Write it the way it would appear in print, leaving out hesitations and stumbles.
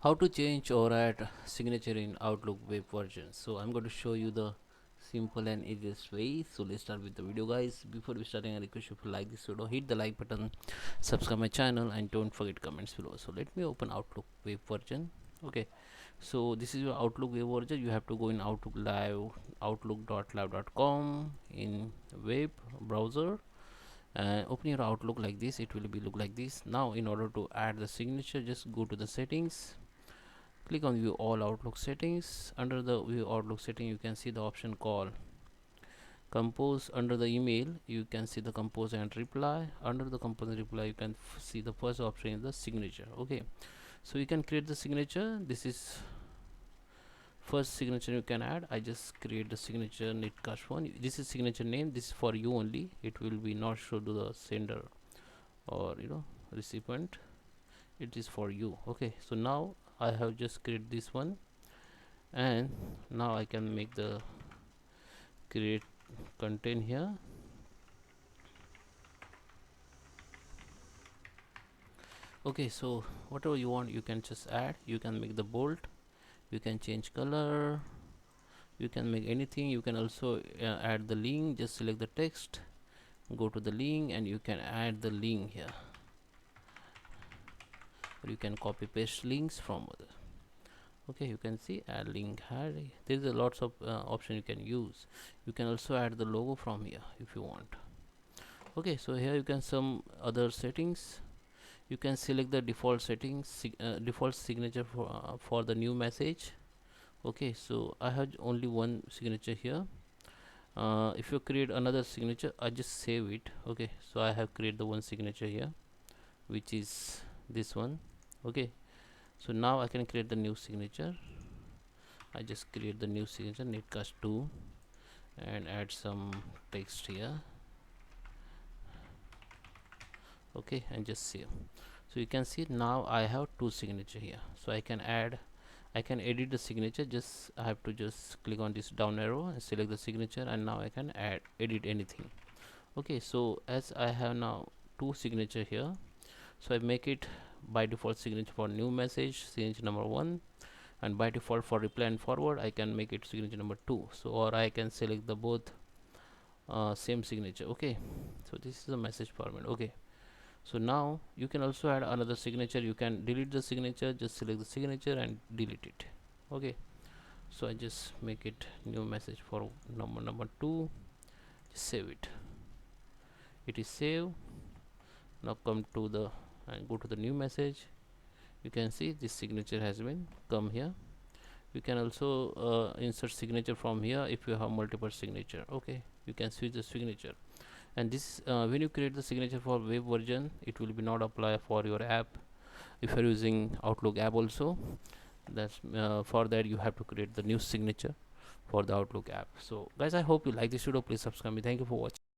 How to change or add signature in Outlook web version. So I'm going to show you the simple and easiest way. So let's start with the video, guys. Before we starting, I request you to like this video, hit the like button, subscribe my channel, and don't forget comments below. So let me open Outlook web version. Okay, so this is your Outlook web version. You have to go in Outlook Live, outlook.live.com in web browser, and open your Outlook like this. It will be look like this. Now in order to add the signature, just go to the settings, click on view all Outlook settings. Under the view Outlook setting, you can see the option called compose. Under the email, you can see the compose and reply. Under the compose and reply, you can see the first option is the signature. Okay, so you can create the signature. This is first signature you can add. I just create the signature netcast one. This is signature name. This is for you only. It will be not show to the sender or recipient. It is for you. Okay, so now I have just create this one, and now I can make the create content here. Okay, so whatever you want you can just add. You can make the bold, you can change color, you can make anything. You can also add the link. Just select the text, go to the link, and you can add the link here, or you can copy paste links from other. Okay, you can see add link. There is a lots of option you can use. You can also add the logo from here if you want. Okay, so here you can some other settings. You can select the default settings, default signature for the new message. Okay, so I have only one signature here. If you create another signature, I just save it. Okay, so I have created the one signature here, which is this one. Okay, so now I can create the new signature. I just create the new signature netcast 2 and add some text here. Okay, and just save. So you can see now I have two signature here, so I can edit the signature. Just I have to just click on this down arrow and select the signature, and now I can edit anything. Okay, so as I have now two signature here, so I make it by default signature for new message, signature number 1, and by default for reply and forward I can make it signature number 2. So or I can select the both same signature. Okay, so this is a message format. Okay, so now you can also add another signature. You can delete the signature, just select the signature and delete it. Okay, so I just make it new message for number 2, just save it. It is saved. Now come to the and go to the new message. You can see this signature has been come here. You can also insert signature from here if you have multiple signature. Okay, you can switch the signature. And this when you create the signature for web version, it will be not apply for your app. If you're using Outlook app also, that's for that you have to create the new signature for the Outlook app. So guys, I hope you like this video. Please subscribe me. Thank you for watching.